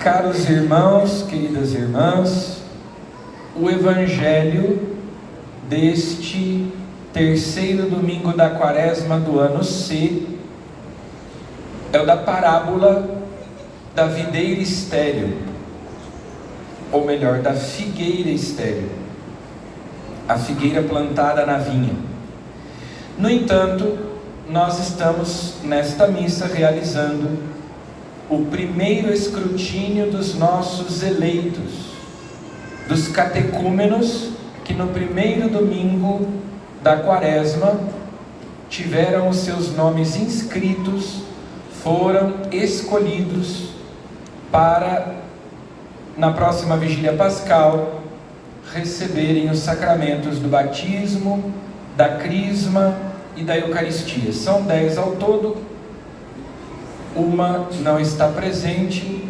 Caros irmãos, queridas irmãs, o Evangelho deste terceiro domingo da Quaresma do ano C é o da parábola da videira estéril, ou melhor, da figueira estéril, a figueira plantada na vinha. No entanto, nós estamos nesta missa realizando o primeiro escrutínio dos nossos eleitos, dos catecúmenos que no primeiro domingo da Quaresma tiveram os seus nomes inscritos, foram escolhidos para, na próxima vigília pascal, receberem os sacramentos do batismo, da crisma e da Eucaristia. São 10 ao todo. Uma não está presente,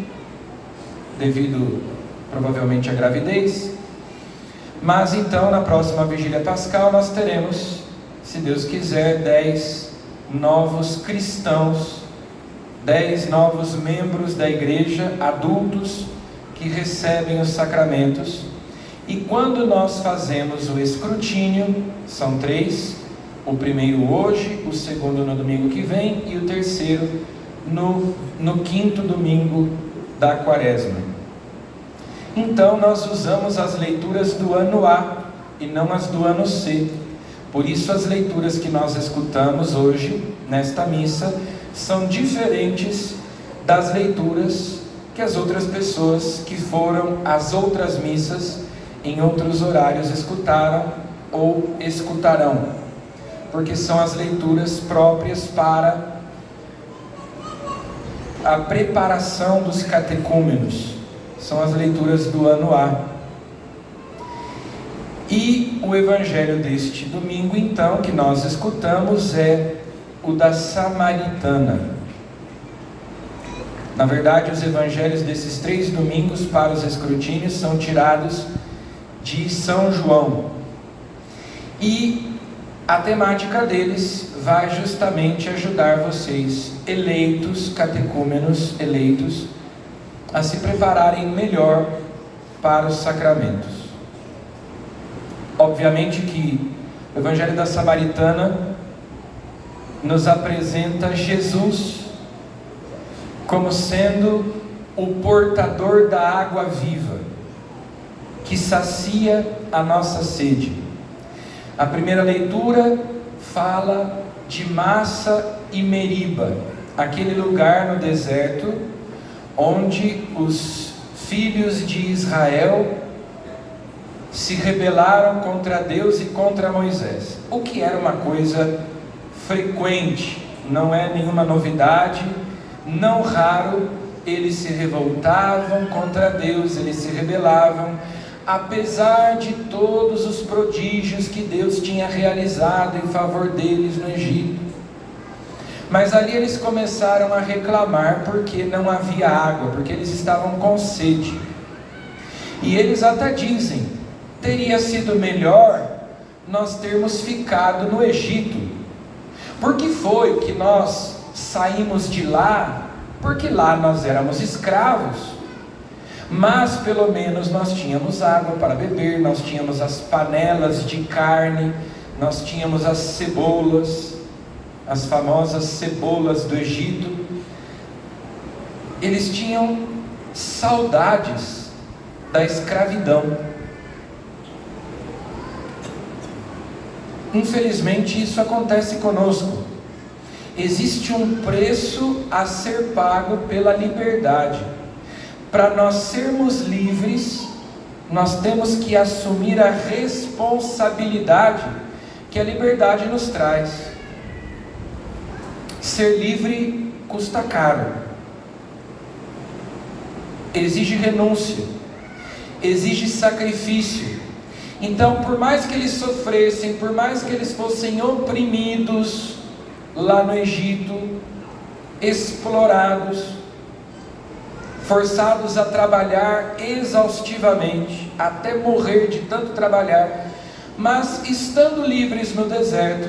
devido provavelmente à gravidez, mas então na próxima vigília pascal nós teremos, se Deus quiser, 10 novos cristãos, 10 novos membros da igreja, adultos, que recebem os sacramentos. E quando nós fazemos o escrutínio, são 3, o primeiro hoje, o segundo no domingo que vem e o terceiro no quinto domingo da Quaresma. Então nós usamos as leituras do ano A e não as do ano C. Por isso as leituras que nós escutamos hoje nesta missa são diferentes das leituras que as outras pessoas que foram às outras missas em outros horários escutaram ou escutarão, porque são as leituras próprias para a preparação dos catecúmenos, são as leituras do ano A. E o evangelho deste domingo, então, que nós escutamos é o da Samaritana. Na verdade, os evangelhos desses 3 domingos para os escrutínios são tirados de São João. E a temática deles vai justamente ajudar vocês, eleitos, catecúmenos eleitos, a se prepararem melhor para os sacramentos. Obviamente que o Evangelho da Samaritana nos apresenta Jesus como sendo o portador da água viva, que sacia a nossa sede. A primeira leitura fala de Massa e Meriba, aquele lugar no deserto onde os filhos de Israel se rebelaram contra Deus e contra Moisés, o que era uma coisa frequente, não é nenhuma novidade, não raro eles se revoltavam contra Deus, eles se rebelavam, apesar de todos os prodígios que Deus tinha realizado em favor deles no Egito. Mas ali eles começaram a reclamar porque não havia água, porque eles estavam com sede. E eles até dizem: teria sido melhor nós termos ficado no Egito. Por que foi que nós saímos de lá? Porque lá nós éramos escravos. Mas pelo menos nós tínhamos água para beber, nós tínhamos as panelas de carne, nós tínhamos as cebolas, as famosas cebolas do Egito. Eles tinham saudades da escravidão. Infelizmente isso acontece conosco. Existe um preço a ser pago pela liberdade. Para nós sermos livres, nós temos que assumir a responsabilidade que a liberdade nos traz. Ser livre custa caro, exige renúncia, exige sacrifício. Então, por mais que eles sofressem, por mais que eles fossem oprimidos lá no Egito, explorados, forçados a trabalhar exaustivamente, até morrer de tanto trabalhar, mas estando livres no deserto,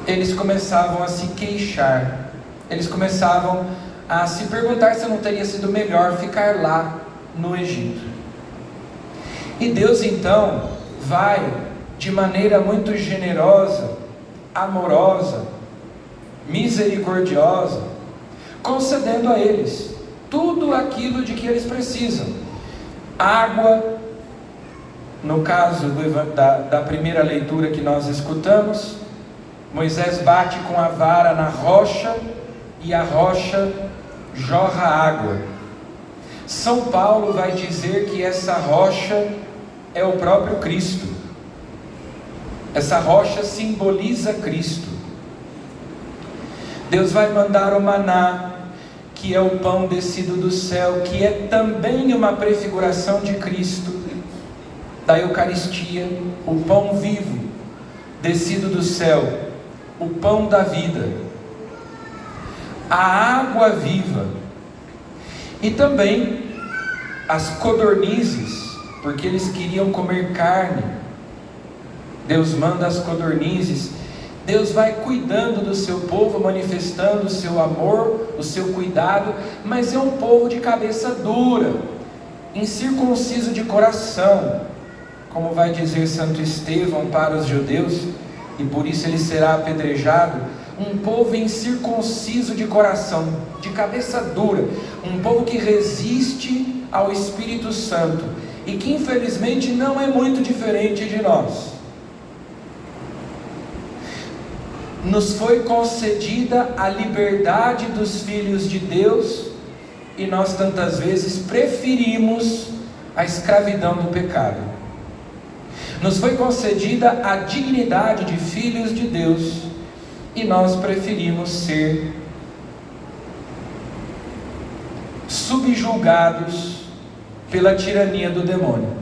eles começavam a se queixar, eles começavam a se perguntar se não teria sido melhor ficar lá no Egito. E Deus então vai, de maneira muito generosa, amorosa, misericordiosa, concedendo a eles tudo aquilo de que eles precisam. Água, no caso da primeira leitura que nós escutamos, Moisés bate com a vara na rocha e a rocha jorra água. São Paulo vai dizer que essa rocha é o próprio Cristo. Essa rocha simboliza Cristo. Deus vai mandar o maná, que é o pão descido do céu, que é também uma prefiguração de Cristo, da Eucaristia, o pão vivo, descido do céu, o pão da vida, a água viva, e também as codornizes, porque eles queriam comer carne. Deus manda as codornizes. Deus vai cuidando do seu povo, manifestando o seu amor, o seu cuidado, mas é um povo de cabeça dura, incircunciso de coração, como vai dizer Santo Estevão para os judeus, e por isso ele será apedrejado. Um povo incircunciso de coração, de cabeça dura, um povo que resiste ao Espírito Santo, e que infelizmente não é muito diferente de nós. Nos foi concedida a liberdade dos filhos de Deus, e nós tantas vezes preferimos a escravidão do pecado. Nos foi concedida a dignidade de filhos de Deus, e nós preferimos ser subjugados pela tirania do demônio.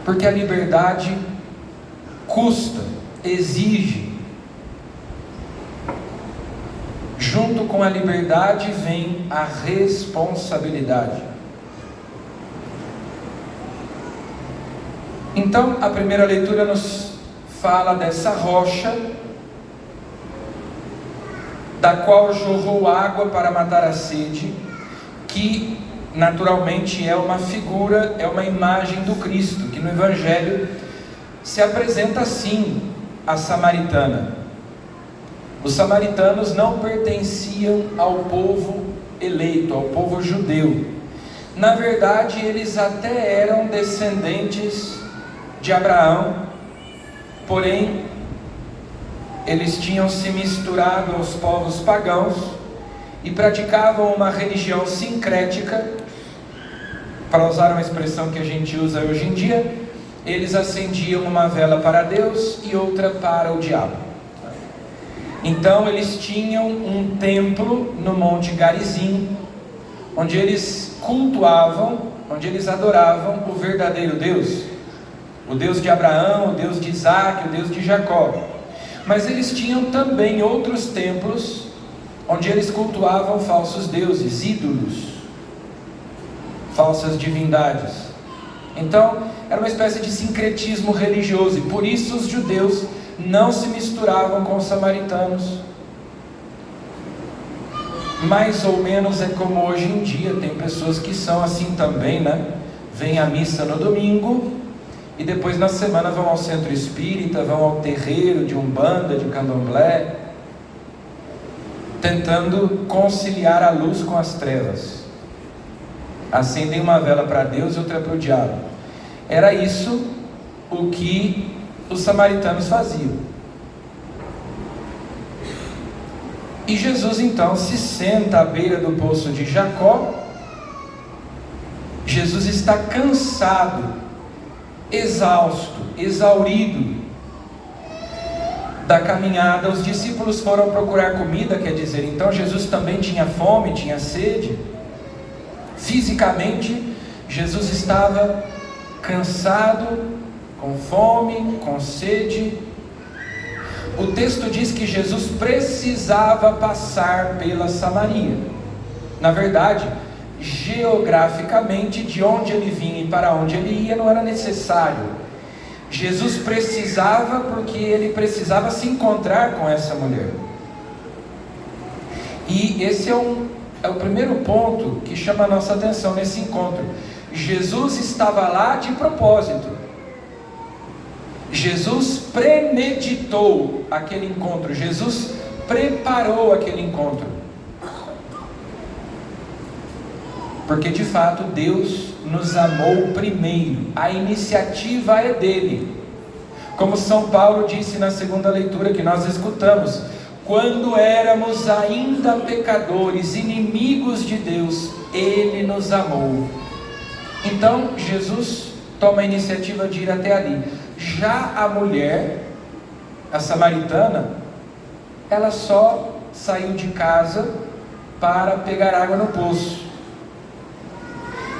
Porque a liberdade custa, exige. Junto com a liberdade vem a responsabilidade. Então, a primeira leitura nos fala dessa rocha, da qual jorrou água para matar a sede, que naturalmente é uma figura, é uma imagem do Cristo, que no Evangelho se apresenta assim: a samaritana. Os samaritanos não pertenciam ao povo eleito, ao povo judeu. Na verdade, eles até eram descendentes de Abraão, porém, eles tinham se misturado aos povos pagãos e praticavam uma religião sincrética. Para usar uma expressão que a gente usa hoje em dia, eles acendiam uma vela para Deus e outra para o diabo. Então eles tinham um templo no Monte Garizim, onde eles cultuavam, onde eles adoravam o verdadeiro Deus, o Deus de Abraão, o Deus de Isaac, o Deus de Jacó. Mas eles tinham também outros templos, onde eles cultuavam falsos deuses, ídolos, falsas divindades. Então, era uma espécie de sincretismo religioso, e por isso os judeus não se misturavam com os samaritanos. Mais ou menos é como hoje em dia, tem pessoas que são assim também, né? Vêm à missa no domingo, e depois na semana vão ao centro espírita, vão ao terreiro de umbanda, de candomblé, tentando conciliar a luz com as trevas. Acendem uma vela para Deus e outra para o diabo. Era isso o que os samaritanos faziam. E Jesus então se senta à beira do poço de Jacó. Jesus está cansado, exausto, exaurido da caminhada. Os discípulos foram procurar comida, quer dizer, então Jesus também tinha fome, tinha sede. Fisicamente, Jesus estava cansado, com fome, com sede. O texto diz que Jesus precisava passar pela Samaria. Na verdade, geograficamente, de onde ele vinha e para onde ele ia não era necessário. Jesus precisava, porque ele precisava se encontrar com essa mulher. E esse é o primeiro ponto que chama a nossa atenção nesse encontro. Jesus estava lá de propósito. Jesus premeditou aquele encontro. Jesus preparou aquele encontro. Porque de fato Deus nos amou primeiro. A iniciativa é dele. Como São Paulo disse na segunda leitura que nós escutamos: quando éramos ainda pecadores, inimigos de Deus, Ele nos amou. Então Jesus toma a iniciativa de ir até ali. Já a mulher, a samaritana, ela só saiu de casa para pegar água no poço.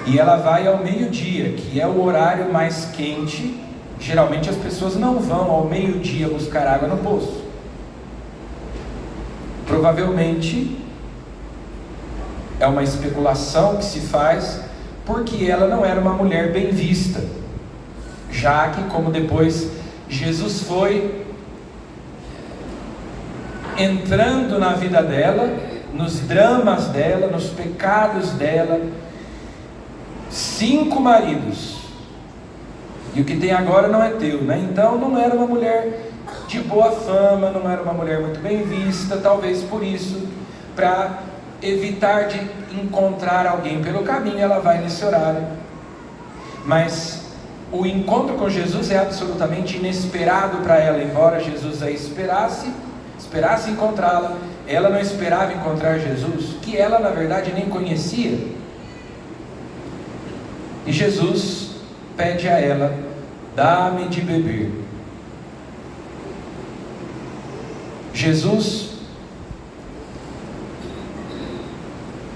E ela vai ao meio-dia, que é o horário mais quente. Geralmente as pessoas não vão ao meio-dia buscar água no poço. Provavelmente é uma especulação que se faz, porque ela não era uma mulher bem vista, já que, como depois Jesus foi entrando na vida dela, nos dramas dela, nos pecados dela, 5 maridos, e o que tem agora não é teu, né? Então não era uma mulher de boa fama, não era uma mulher muito bem vista, talvez por isso, para evitar de encontrar alguém pelo caminho, ela vai nesse horário. Mas o encontro com Jesus é absolutamente inesperado para ela. Embora Jesus a esperasse encontrá-la, ela não esperava encontrar Jesus, que ela na verdade nem conhecia. E Jesus pede a ela: dá-me de beber. Jesus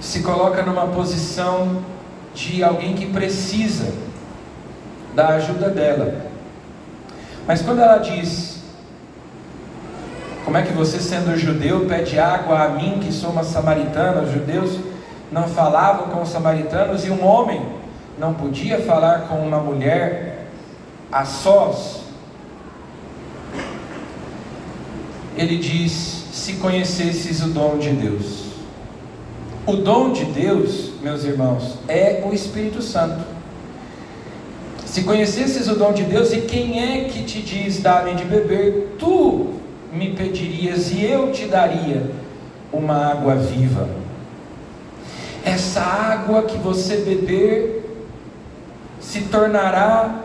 se coloca numa posição de alguém que precisa da ajuda dela. Mas quando ela diz: como é que você, sendo judeu, pede água a mim, que sou uma samaritana? Os judeus não falavam com os samaritanos, e um homem não podia falar com uma mulher a sós. Ele diz: se conhecesses o dom de Deus. O dom de Deus, meus irmãos, é o Espírito Santo. Se conhecesses o dom de Deus, e quem é que te diz: dá-me de beber? Tu me pedirias e eu te daria uma água viva. Essa água que você beber se tornará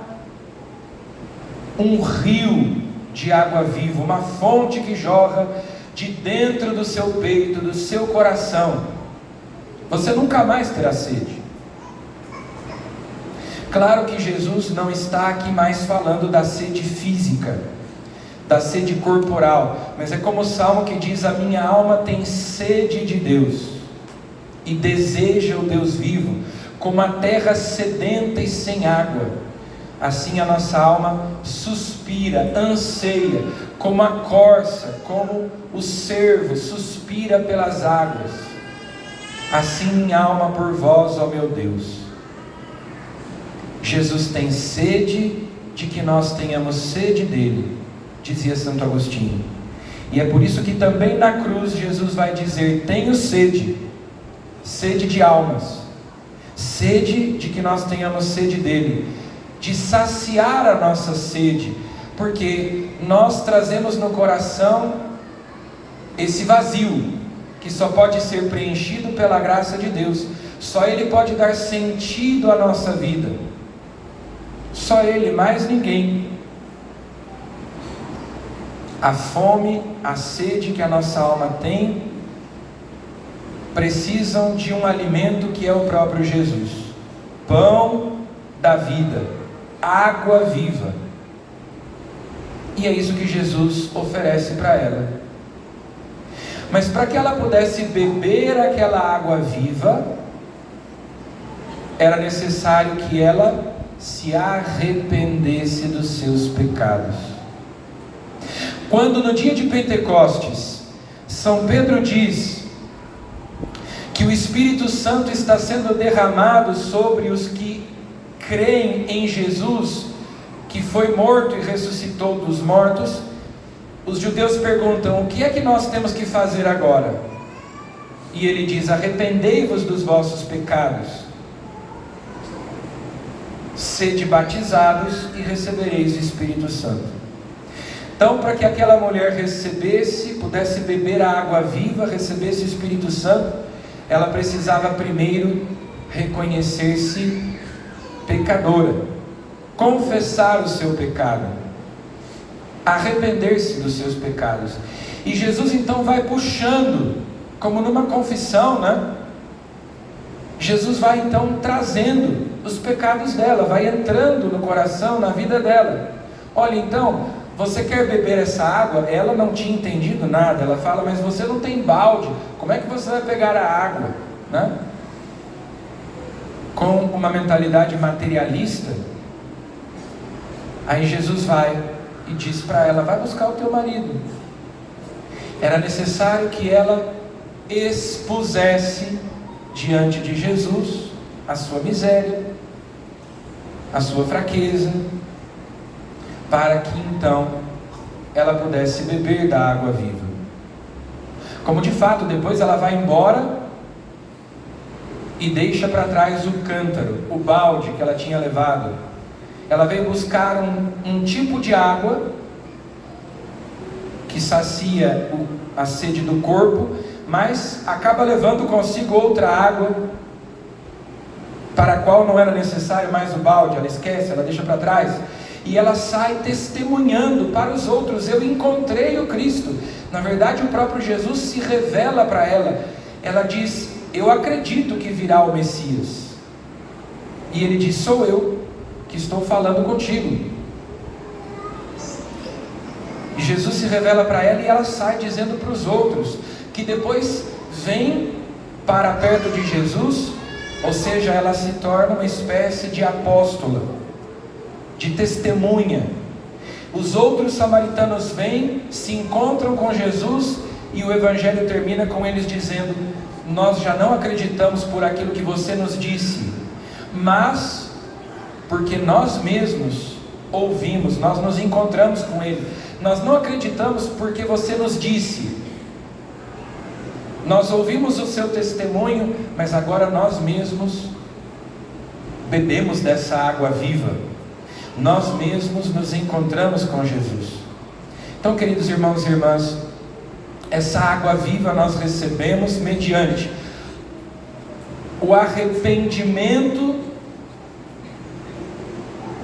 um rio de água viva, uma fonte que jorra de dentro do seu peito, do seu coração. Você nunca mais terá sede. Claro que Jesus não está aqui mais falando da sede física, da sede corporal, mas é como o Salmo que diz: a minha alma tem sede de Deus e deseja o Deus vivo, como a terra sedenta e sem água. Assim a nossa alma suspira, anseia, como a corça, como o cervo suspira pelas águas. Assim minha alma por vós, ó meu Deus. Jesus tem sede de que nós tenhamos sede dele, dizia Santo Agostinho. E é por isso que também na cruz Jesus vai dizer: tenho sede, sede de almas, sede de que nós tenhamos sede dele, de saciar a nossa sede, porque nós trazemos no coração esse vazio, que só pode ser preenchido pela graça de Deus. Só Ele pode dar sentido à nossa vida, só Ele, mais ninguém. A fome, a sede que a nossa alma tem, precisam de um alimento que é o próprio Jesus, pão da vida, água viva. E é isso que Jesus oferece para ela. Mas para que ela pudesse beber aquela água viva, era necessário que ela se arrependesse dos seus pecados. Quando no dia de Pentecostes, São Pedro diz que o Espírito Santo está sendo derramado sobre os que creem em Jesus, que foi morto e ressuscitou dos mortos, os judeus perguntam: o que é que nós temos que fazer agora? E ele diz: arrependei-vos dos vossos pecados, sede batizados e recebereis o Espírito Santo. Então, para que aquela mulher recebesse, pudesse beber a água viva, recebesse o Espírito Santo, ela precisava primeiro reconhecer-se pecadora, confessar o seu pecado, arrepender-se dos seus pecados. E Jesus então vai puxando, como numa confissão, né? Jesus vai então trazendo os pecados dela, vai entrando no coração, na vida dela. Olha, então, você quer beber essa água? Ela não tinha entendido nada. Ela fala: mas você não tem balde, como é que você vai pegar a água, né? Com uma mentalidade materialista. Aí Jesus vai e diz para ela: vai buscar o teu marido. Era necessário que ela expusesse diante de Jesus a sua miséria, a sua fraqueza, para que então ela pudesse beber da água viva. Como de fato depois ela vai embora e deixa para trás o cântaro, o balde que ela tinha levado. Ela veio buscar um tipo de água que sacia a sede do corpo, mas acaba levando consigo outra água, para a qual não era necessário mais o balde. Ela esquece, ela deixa para trás, e ela sai testemunhando para os outros: eu encontrei o Cristo. Na verdade, o próprio Jesus se revela para ela. Ela diz: eu acredito que virá o Messias. E ele diz: sou eu que estou falando contigo. E Jesus se revela para ela, e ela sai dizendo para os outros, que depois vem para perto de Jesus. Ou seja, ela se torna uma espécie de apóstola, de testemunha. Os outros samaritanos vêm, se encontram com Jesus, e o Evangelho termina com eles dizendo: nós já não acreditamos por aquilo que você nos disse, mas porque nós mesmos ouvimos, nós nos encontramos com Ele. Nós não acreditamos porque você nos disse, nós ouvimos o seu testemunho, mas agora nós mesmos bebemos dessa água viva, nós mesmos nos encontramos com Jesus. Então, queridos irmãos e irmãs, essa água viva nós recebemos mediante o arrependimento,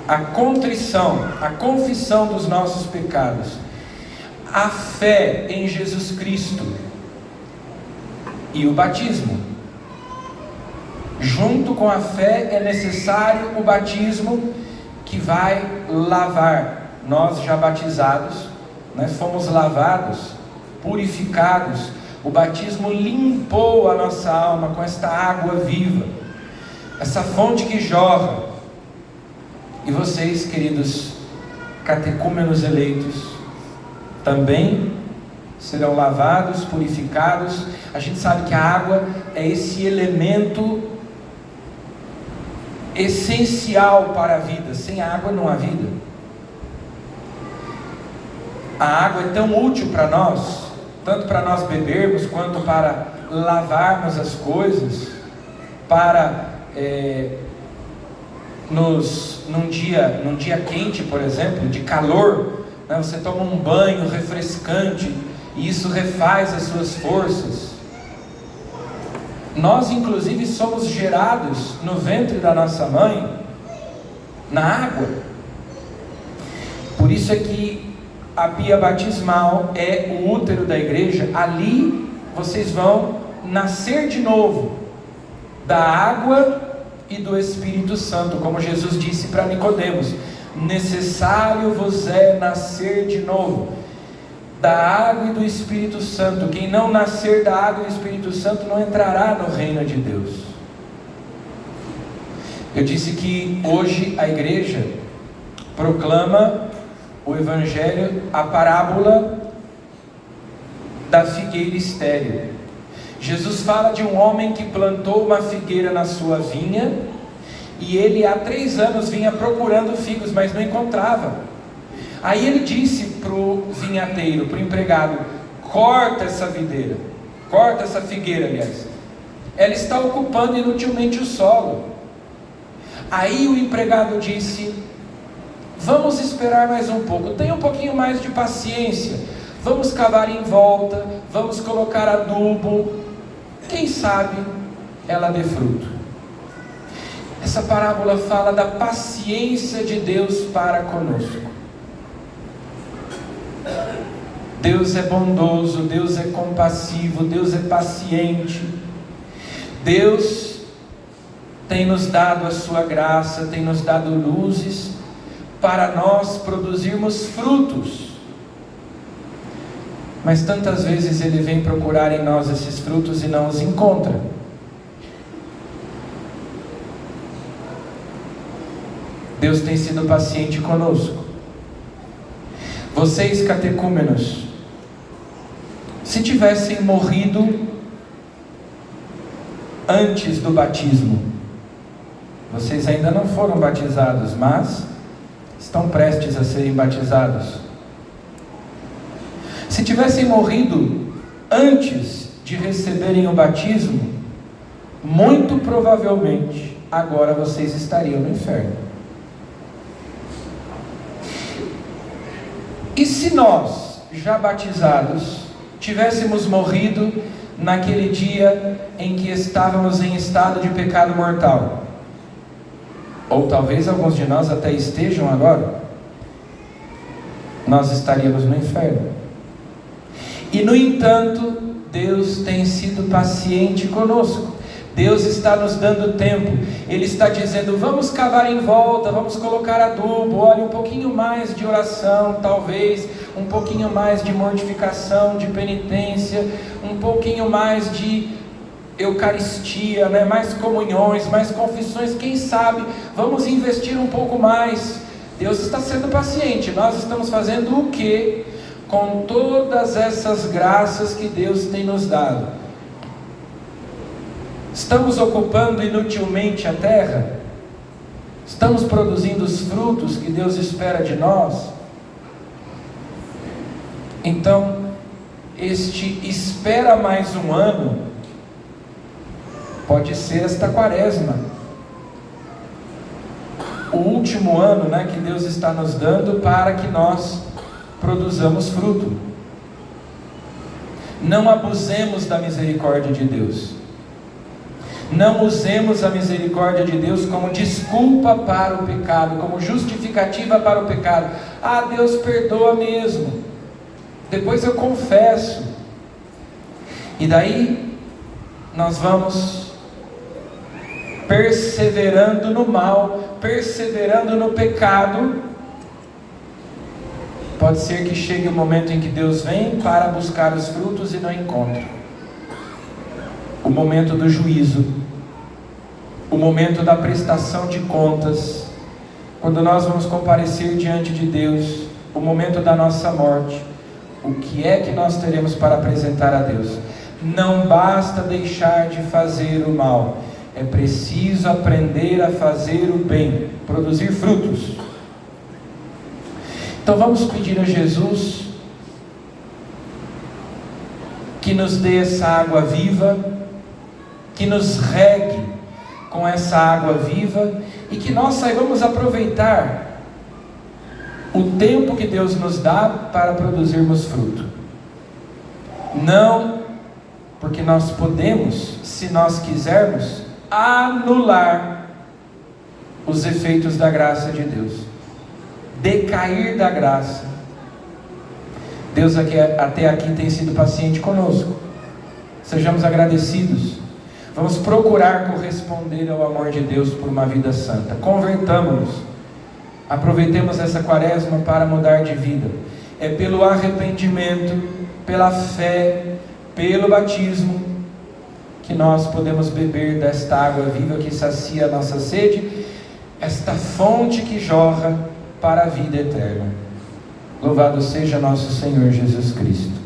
a contrição, a confissão dos nossos pecados, a fé em Jesus Cristo e o batismo. Junto com a fé é necessário o batismo, que vai lavar. Nós já batizados, fomos lavados, purificados. O batismo limpou a nossa alma com esta água viva, essa fonte que jorra. E vocês, queridos catecúmenos eleitos, também serão lavados, purificados. A gente sabe que a água é esse elemento essencial para a vida. Sem a água não há vida. A água é tão útil para nós, tanto para nós bebermos, quanto para lavarmos as coisas, para num dia quente, por exemplo, de calor, você toma um banho refrescante, e isso refaz as suas forças. Nós inclusive somos gerados no ventre da nossa mãe na água. Por isso é que a pia batismal é o útero da igreja. Ali vocês vão nascer de novo da água e do Espírito Santo, como Jesus disse para Nicodemos: necessário vos é nascer de novo da água e do Espírito Santo. Quem não nascer da água e do Espírito Santo não entrará no reino de Deus. Eu disse que hoje a igreja proclama o Evangelho, a parábola da figueira estéril. Jesus fala de um homem que plantou uma figueira na sua vinha, e ele há 3 anos vinha procurando figos, mas não encontrava. Aí ele disse para o vinhateiro, para o empregado: corta essa videira, corta essa figueira, aliás. Ela está ocupando inutilmente o solo. Aí o empregado disse: vamos esperar mais um pouco, tenha um pouquinho mais de paciência, vamos cavar em volta, vamos colocar adubo, quem sabe ela dê fruto. Essa parábola fala da paciência de Deus para conosco. Deus é bondoso, Deus é compassivo, Deus é paciente. Deus tem nos dado a sua graça, tem nos dado luzes para nós produzirmos frutos. Mas tantas vezes Ele vem procurar em nós esses frutos e não os encontra. Deus tem sido paciente conosco. Vocês, catecúmenos, se tivessem morrido antes do batismo, vocês ainda não foram batizados, mas estão prestes a serem batizados. Se tivessem morrido antes de receberem o batismo, muito provavelmente agora vocês estariam no inferno. E se nós, já batizados, tivéssemos morrido naquele dia em que estávamos em estado de pecado mortal? Ou talvez alguns de nós até estejam agora. Nós estaríamos no inferno. E no entanto, Deus tem sido paciente conosco. Deus está nos dando tempo. Ele está dizendo: vamos cavar em volta, vamos colocar adubo, olha, um pouquinho mais de oração, talvez um pouquinho mais de mortificação, de penitência, um pouquinho mais de Eucaristia, né? Mais comunhões, mais confissões, quem sabe, vamos investir um pouco mais. Deus está sendo paciente. Nós estamos fazendo o que com todas essas graças que Deus tem nos dado? Estamos ocupando inutilmente a terra? Estamos produzindo os frutos que Deus espera de nós? Então, este espera mais um ano pode ser esta quaresma, o último ano, né, que Deus está nos dando para que nós produzamos fruto. Não abusemos da misericórdia de Deus. Não usemos a misericórdia de Deus como desculpa para o pecado, como justificativa para o pecado. Ah, Deus perdoa mesmo, depois eu confesso. E daí nós vamos perseverando no mal, perseverando no pecado. Pode ser que chegue o momento em que Deus vem para buscar os frutos e não encontra. O momento do juízo, o momento da prestação de contas, quando nós vamos comparecer diante de Deus, o momento da nossa morte. O que é que nós teremos para apresentar a Deus? Não basta deixar de fazer o mal, é preciso aprender a fazer o bem, produzir frutos. Então vamos pedir a Jesus que nos dê essa água viva, que nos regue com essa água viva e que nós saibamos aproveitar o tempo que Deus nos dá para produzirmos fruto. Não porque nós podemos, se nós quisermos, anular os efeitos da graça de Deus, decair da graça. Deus até aqui tem sido paciente conosco. Sejamos agradecidos. Vamos procurar corresponder ao amor de Deus por uma vida santa. Convertamos-nos. Aproveitemos essa quaresma para mudar de vida. É pelo arrependimento, pela fé, pelo batismo que nós podemos beber desta água viva que sacia a nossa sede, esta fonte que jorra para a vida eterna. Louvado seja nosso Senhor Jesus Cristo.